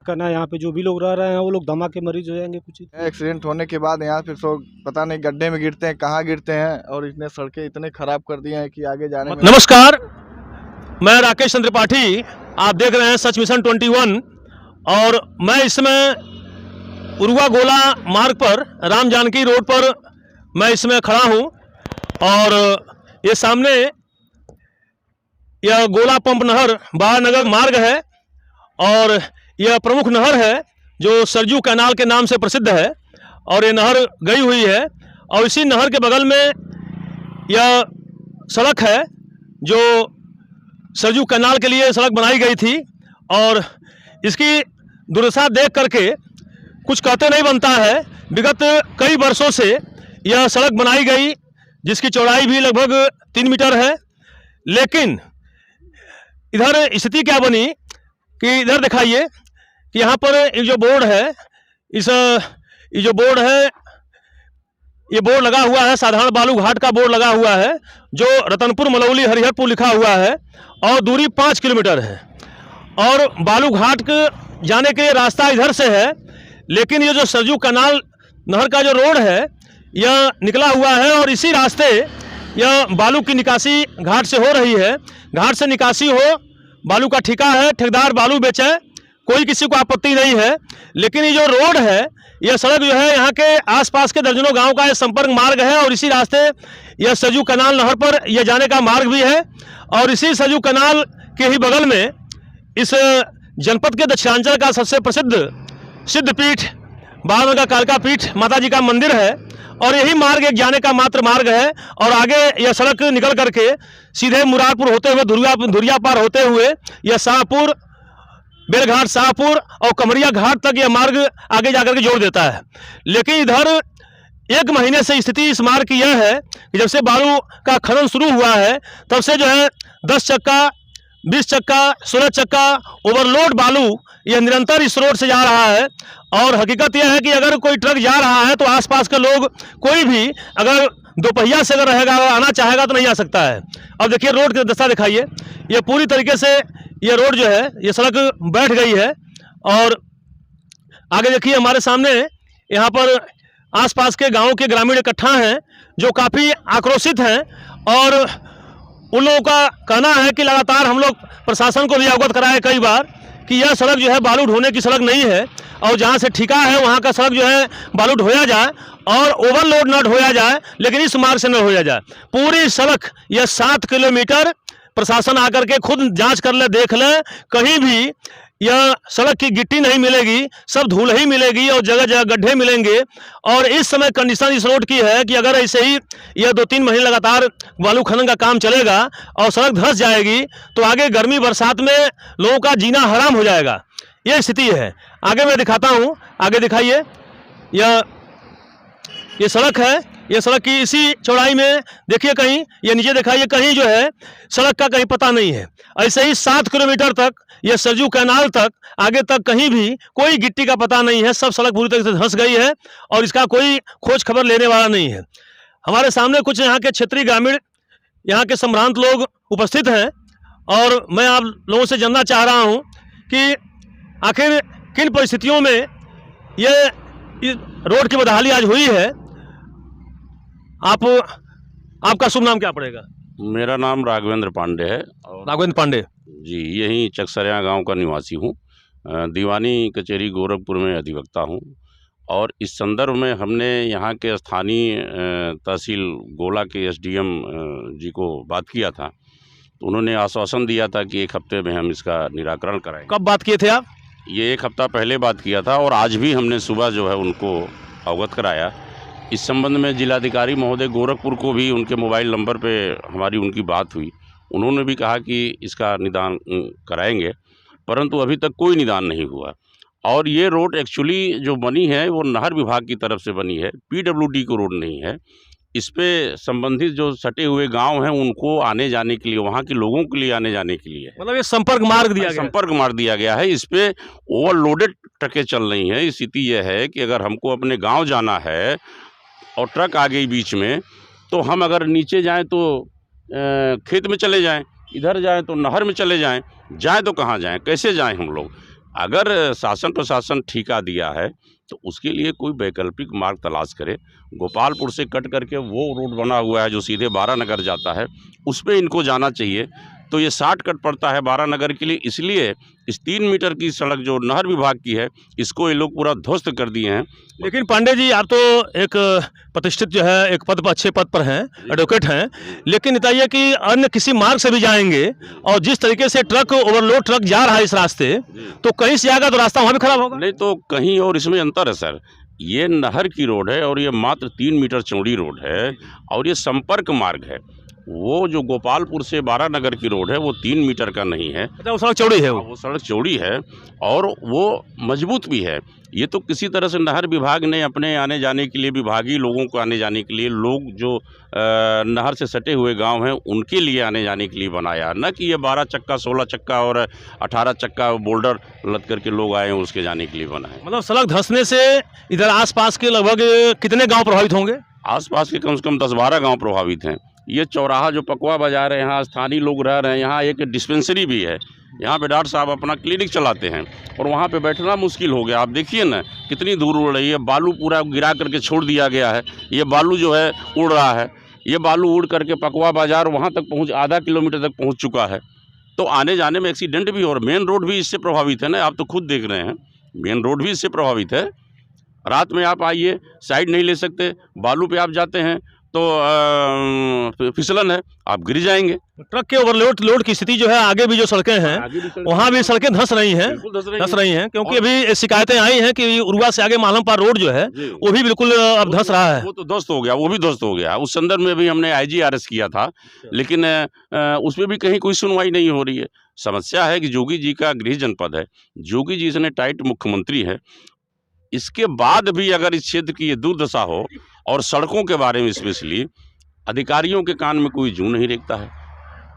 कहना है यहाँ पे जो भी लोग रह रहे हैं वो लोग दमा के मरीज हो जाएंगे कुछ। एक्सीडेंट होने के बाद यहाँ पे सब पता नहीं गड्ढे में गिरते हैं, कहाँ गिरते हैं, और इतने सड़कें इतने खराब कर दिए हैं कि आगे जाने में। नमस्कार, मैं राकेश चंद्र त्रिपाठी, आप देख रहे हैं सच मिशन 21 और मैं इसमें उरुआ गोला मार्ग पर राम जानकी रोड पर मैं इसमें खड़ा हूं और ये सामने यह गोला पंप नहर बारानगर मार्ग है और यह प्रमुख नहर है जो सरजू कैनाल के नाम से प्रसिद्ध है और ये नहर गई हुई है और इसी नहर के बगल में यह सड़क है जो सरजू कैनाल के लिए सड़क बनाई गई थी और इसकी दुर्दशा देख करके कुछ कहते नहीं बनता है। विगत कई वर्षों से यह सड़क बनाई गई जिसकी चौड़ाई भी लगभग 3 मीटर है, लेकिन इधर स्थिति क्या बनी कि इधर दिखाइए कि यहाँ पर ये जो बोर्ड है, ये जो बोर्ड है, ये बोर्ड लगा हुआ है, साधारण बालू घाट का बोर्ड लगा हुआ है जो रतनपुर मलौली हरिहरपुर लिखा हुआ है और दूरी 5 किलोमीटर है और बालू घाट के जाने के लिए रास्ता इधर से है, लेकिन ये जो सरजू कैनाल नहर का जो रोड है यह निकला हुआ है और इसी रास्ते यह बालू की निकासी घाट से हो रही है। घाट से निकासी हो, बालू का ठेका है, ठेकेदार बालू बेचे, कोई किसी को आपत्ति नहीं है, लेकिन ये जो रोड है, यह सड़क जो है यहाँ के आसपास के दर्जनों गांव का यह संपर्क मार्ग है और इसी रास्ते यह सरजू कैनाल नहर पर यह जाने का मार्ग भी है और इसी सरजू कैनाल के ही बगल में इस जनपद के दक्षिणांचल का सबसे प्रसिद्ध सिद्धपीठ बारानगर कालका पीठ माता जी का मंदिर है और यही मार्ग एक जाने का मात्र मार्ग है और आगे यह सड़क निकल करके सीधे मुरारपुर होते हुए धुरिया पार होते हुए यह शाहपुर, बेलघाट, शाहपुर और कमरिया घाट तक यह मार्ग आगे जाकर के जोड़ देता है। लेकिन इधर 1 महीने से स्थिति इस मार्ग की यह है कि जब से बालू का खनन शुरू हुआ है तब से जो है 10 चक्का, 20 चक्का, 16 चक्का ओवरलोड बालू यह निरंतर इस रोड से जा रहा है और हकीकत यह है कि अगर कोई ट्रक जा रहा है तो आसपास के लोग कोई भी अगर दोपहिया से अगर रहेगा, अगर आना चाहेगा तो नहीं आ सकता है। अब देखिए रोड की दशा दिखाइए, ये पूरी तरीके से ये रोड जो है ये सड़क बैठ गई है और आगे देखिए हमारे सामने यहाँ पर आसपास के गाँव के ग्रामीण इकट्ठा हैं जो काफ़ी आक्रोशित हैं और उन लोगों का कहना है कि लगातार हम लोग प्रशासन को भी अवगत कराए कई बार कि यह सड़क जो है बालू ढोने की सड़क नहीं है और जहाँ से ठिका है वहाँ का सड़क जो है बालू ढोया जाए और ओवरलोड न ढोया जाए, लेकिन इस मार्ग से न ढोया जाए। पूरी सड़क यह 7 किलोमीटर प्रशासन आकर के खुद जांच कर ले, देख ले, कहीं भी यह सड़क की गिट्टी नहीं मिलेगी, सब धूल ही मिलेगी और जगह जगह गड्ढे मिलेंगे। और इस समय कंडीशन इस रोड की है कि अगर ऐसे ही यह 2-3 महीने लगातार बालू खनन का काम चलेगा और सड़क धंस जाएगी तो आगे गर्मी बरसात में लोगों का जीना हराम हो जाएगा, यह स्थिति है। आगे मैं दिखाता हूँ, आगे दिखाइए, ये सड़क है, ये सड़क की इसी चौड़ाई में देखिए, कहीं ये नीचे दिखाइए, कहीं जो है सड़क का कहीं पता नहीं है। ऐसे ही 7 किलोमीटर तक ये सरजू कैनाल तक आगे तक कहीं भी कोई गिट्टी का पता नहीं है, सब सड़क पूरी तरह से धंस गई है और इसका कोई खोज खबर लेने वाला नहीं है। हमारे सामने कुछ यहाँ के क्षेत्रीय ग्रामीण, यहाँ के संभ्रांत लोग उपस्थित हैं और मैं आप लोगों से जानना चाह रहा हूँ कि आखिर किन परिस्थितियों में ये रोड की बदहाली आज हुई है। आपका शुभ नाम क्या पड़ेगा? मेरा नाम राघवेंद्र पांडे है। राघवेंद्र पांडे जी, यहीं चकसरिया गांव का निवासी हूं। दीवानी कचहरी गोरखपुर में अधिवक्ता हूं और इस संदर्भ में हमने यहाँ के स्थानीय तहसील गोला के एसडीएम जी को बात किया था, तो उन्होंने आश्वासन दिया था कि 1 हफ्ते में हम इसका निराकरण कराएंगे। कब बात किए थे आप? ये 1 हफ्ता पहले बात किया था और आज भी हमने सुबह जो है उनको अवगत कराया। इस संबंध में जिलाधिकारी महोदय गोरखपुर को भी उनके मोबाइल नंबर पे हमारी उनकी बात हुई, उन्होंने भी कहा कि इसका निदान कराएंगे, परंतु अभी तक कोई निदान नहीं हुआ। और ये रोड एक्चुअली जो बनी है वो नहर विभाग की तरफ से बनी है, पीडब्ल्यूडी को रोड नहीं है। इस पे संबंधित जो सटे हुए गांव हैं उनको आने जाने के लिए, वहाँ के लोगों के लिए आने जाने के लिए, मतलब ये संपर्क मार्ग दिया गया है। इस पे ओवरलोडेड ट्रकें चल रही हैं। स्थिति यह है कि अगर हमको अपने गाँव जाना है और ट्रक आ गई बीच में, तो हम अगर नीचे जाएं तो खेत में चले जाएं, इधर जाएं तो नहर में चले जाएं तो कहाँ जाएं, कैसे जाएं हम लोग? अगर शासन प्रशासन ठेका दिया है तो उसके लिए कोई वैकल्पिक मार्ग तलाश करे। गोपालपुर से कट करके वो रोड बना हुआ है जो सीधे बारानगर जाता है, उस पे इनको जाना चाहिए। तो ये शॉर्टकट पड़ता है बारानगर के लिए, इसलिए इस 3 मीटर की सड़क जो नहर विभाग की है इसको ये लोग पूरा ध्वस्त कर दिए हैं। लेकिन पांडे जी, आप तो एक प्रतिष्ठित जो है एक पद पर, अच्छे पद पर हैं, एडवोकेट हैं, लेकिन बताइए कि अन्य किसी मार्ग से भी जाएंगे और जिस तरीके से ट्रक ओवरलोड ट्रक जा रहा है इस रास्ते, तो कहीं से आएगा तो रास्ता वहाँ भी खराब होगा। नहीं तो कहीं और इसमें अंतर है सर। ये नहर की रोड है और ये मात्र 3 मीटर चौड़ी रोड है और ये संपर्क मार्ग है। वो जो गोपालपुर से बारानगर की रोड है वो 3 मीटर का नहीं है। अच्छा, वो सड़क चौड़ी है, वो सड़क चौड़ी है और वो मजबूत भी है। ये तो किसी तरह से नहर विभाग ने अपने आने जाने के लिए, विभागीय लोगों को आने जाने के लिए, लोग जो नहर से सटे हुए गांव हैं उनके लिए आने जाने के लिए बनाया, न कि ये 12 चक्का 16 चक्का और 18 चक्का बोल्डर लद करके लोग आए हैं उसके जाने के लिए बना है। मतलब सड़क धंसने से इधर आसपास के लगभग कितने गांव प्रभावित होंगे? आसपास के कम से कम 10-12 गांव प्रभावित हैं। ये चौराहा जो पकवा बाजार है, यहाँ स्थानीय लोग रह रहे हैं, यहाँ एक डिस्पेंसरी भी है, यहाँ पे डॉक्टर साहब अपना क्लिनिक चलाते हैं और वहाँ पे बैठना मुश्किल हो गया। आप देखिए ना कितनी दूर उड़ रही है, बालू पूरा गिरा करके छोड़ दिया गया है। ये बालू जो है उड़ रहा है, ये बालू उड़ करके पकवा बाजार वहाँ तक पहुँच, आधा किलोमीटर तक पहुँच चुका है। तो आने जाने में एक्सीडेंट भी, और मेन रोड भी इससे प्रभावित है ना, आप तो खुद देख रहे हैं मेन रोड भी इससे प्रभावित है। रात में आप आइए, साइड नहीं ले सकते, बालू पे आप जाते हैं तो फिसलन है, आप गिर जाएंगे। ट्रक के ओवरलोड की स्थिति जो है, आगे भी जो सड़कें हैं वहाँ भी सड़कें धंस रही हैं, क्योंकि अभी शिकायतें आई हैं कि उरुआ से आगे मालमपार रोड जो है वो भी बिल्कुल अब धंस रहा है। वो तो ध्वस्त हो गया, वो भी ध्वस्त हो गया। उस संदर्भ में भी हमने IGRS किया था, लेकिन उसमें भी कहीं कोई सुनवाई नहीं हो रही है। समस्या है कि जोगी जी का गृह जनपद है, जोगी जी इतने टाइट मुख्यमंत्री है, इसके बाद भी अगर इस क्षेत्र की ये दुर्दशा हो और सड़कों के बारे में स्पेशली अधिकारियों के कान में कोई जूं नहीं रेखता है।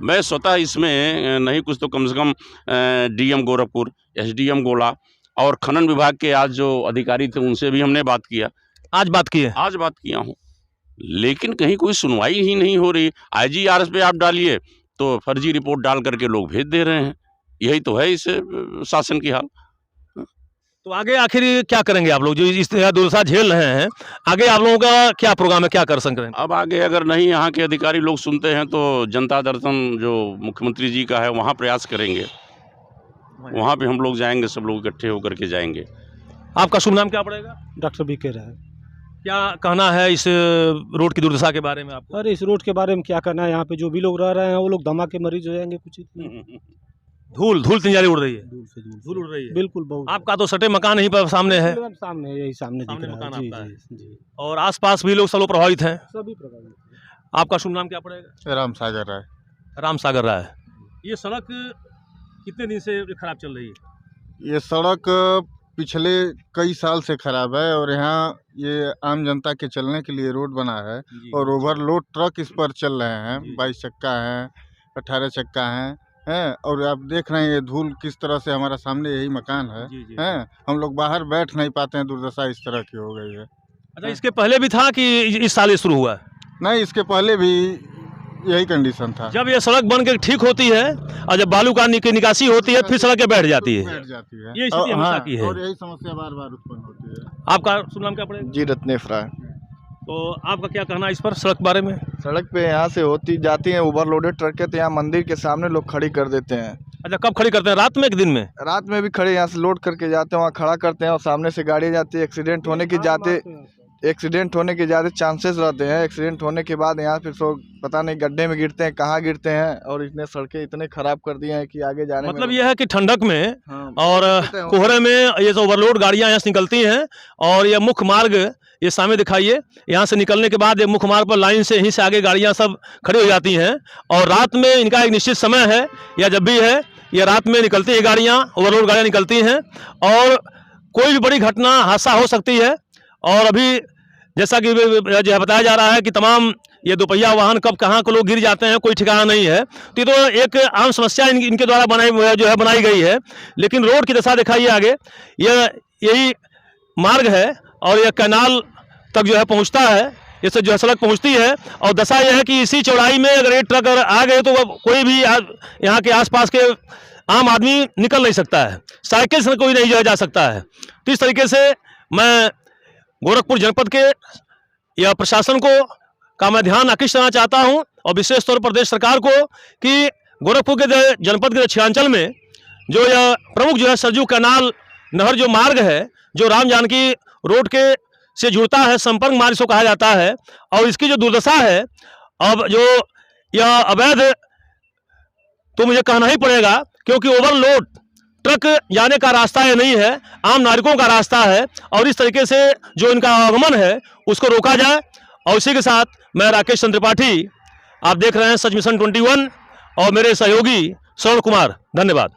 मैं स्वतः इसमें नहीं कुछ तो कम से कम DM गोरखपुर, SDM गोला और खनन विभाग के आज जो अधिकारी थे उनसे भी हमने बात किया। आज बात किया हूँ, लेकिन कहीं कोई सुनवाई ही नहीं हो रही। IGRS पे आप डालिए तो फर्जी रिपोर्ट डाल करके लोग भेज दे रहे हैं। यही तो है इस शासन की हाल। तो आगे आखिर क्या करेंगे आप लोग जो इस तरह दुर्दशा झेल रहे हैं? आगे आप लोगों का क्या प्रोग्राम है, क्या कर सकते हैं? अब आगे अगर नहीं यहाँ के अधिकारी लोग सुनते हैं तो जनता दर्शन जो मुख्यमंत्री जी का है वहाँ प्रयास करेंगे, वहाँ पे हम लोग जाएंगे, सब लोग इकट्ठे होकर के जाएंगे। आपका शुभ नाम क्या पड़ेगा? डॉक्टर BK राय। क्या कहना है इस रोड की दुर्दशा के बारे में आपको? अरे इस रोड के बारे में क्या कहना है, यहाँ पे जो भी लोग रह रहे हैं वो लोग दमा के मरीज हो जाएंगे कुछ। धूल तिंजारी उड़ रही है, धूल उड़ रही है बिल्कुल बहुत। आपका तो सटे मकान ही पर सामने है, सामने यही सामने दिख रहा मकान है। जी आपका है। जी। और आसपास भी लोग सब लोग प्रभावित हैं। सभी प्रभावित। आपका शुभ नाम क्या पड़ेगा? राम सागर राय। राम सागर राय। ये सड़क कितने दिन से खराब चल रही है? ये सड़क पिछले कई साल से खराब है और यहाँ ये आम जनता के चलने के लिए रोड बना है और ओवरलोड ट्रक इस पर चल रहे हैं। 22 चक्का हैं, 18 चक्का हैं, और आप देख रहे हैं ये धूल किस तरह से, हमारा सामने यही मकान है, हम लोग बाहर बैठ नहीं पाते हैं, दुर्दशा इस तरह की हो गई है। अच्छा, इसके पहले भी था कि इस साल ये शुरू हुआ है? नहीं, इसके पहले भी यही कंडीशन था। जब ये सड़क बन के ठीक होती है और जब बालू का निकासी होती है फिर सड़कें बैठ जाती है, ये स्थिति हमेशा की है और यही समस्या बार बार उत्पन्न होती है। आपका शुभ नाम क्या पड़ेगा? जी रत्नेश राय। तो आपका क्या कहना है इस पर सड़क बारे में? सड़क पे यहाँ से होती जाती हैं ओवरलोडेड ट्रकें, तो यहाँ मंदिर के सामने लोग खड़ी कर देते हैं। अच्छा, कब खड़ी करते हैं? रात में कि दिन में? रात में भी खड़े यहाँ से लोड करके जाते हैं, वहाँ खड़ा करते हैं और सामने से गाड़ी जाती है। एक्सीडेंट होने के ज़्यादा चांसेस रहते हैं। एक्सीडेंट होने के बाद यहाँ फिर लोग पता नहीं गड्ढे में गिरते हैं, कहाँ गिरते हैं, और इतने सड़कें इतने खराब कर दिए हैं कि आगे जाने मतलब यह है कि ठंडक में और कोहरे में ये जो ओवरलोड गाड़ियाँ यहाँ से निकलती हैं और ये मुख्य मार्ग, ये सामने दिखाइए, यहाँ से निकलने के बाद ये मुख्य मार्ग पर लाइन से यहीं से आगे गाड़ियाँ सब खड़ी हो जाती हैं और रात में इनका एक निश्चित समय है, या जब भी है ये रात में निकलती है गाड़ियाँ, ओवरलोड गाड़ियाँ निकलती हैं और कोई भी बड़ी घटना हादसा हो सकती है। और अभी जैसा कि जो बताया जा रहा है कि तमाम ये दोपहिया वाहन कब कहाँ को लोग गिर जाते हैं कोई ठिकाना नहीं है। तो ये तो एक आम समस्या इनके द्वारा बनाई गई है। लेकिन रोड की दशा दिखाइए आगे, यही मार्ग है और यह कैनाल तक जो है पहुँचता है, इससे जो है सड़क पहुँचती है और दशा यह है कि इसी चौड़ाई में अगर ये ट्रक अगर आ गए तो कोई भी यहाँ के आसपास के आम आदमी निकल नहीं सकता है, साइकिल से कोई नहीं जा सकता है। तो इस तरीके से मैं गोरखपुर जनपद के या प्रशासन को का मैं ध्यान आकृष्ट करना चाहता हूं, और विशेष तौर पर प्रदेश सरकार को, कि गोरखपुर के जनपद के दक्षिणांचल में जो यह प्रमुख जो है सरयू कैनाल नहर जो मार्ग है, जो राम जानकी रोड के से जुड़ता है, संपर्क मार्ग इसको कहा जाता है, और इसकी जो दुर्दशा है, अब जो यह अवैध, तो मुझे कहना ही पड़ेगा, क्योंकि ओवरलोड ट्रक जाने का रास्ता ये नहीं है, आम नागरिकों का रास्ता है, और इस तरीके से जो इनका आगमन है उसको रोका जाए। और इसी के साथ मैं राकेश चंद्र त्रिपाठी, आप देख रहे हैं सच मिशन 21, और मेरे सहयोगी श्रवण कुमार, धन्यवाद।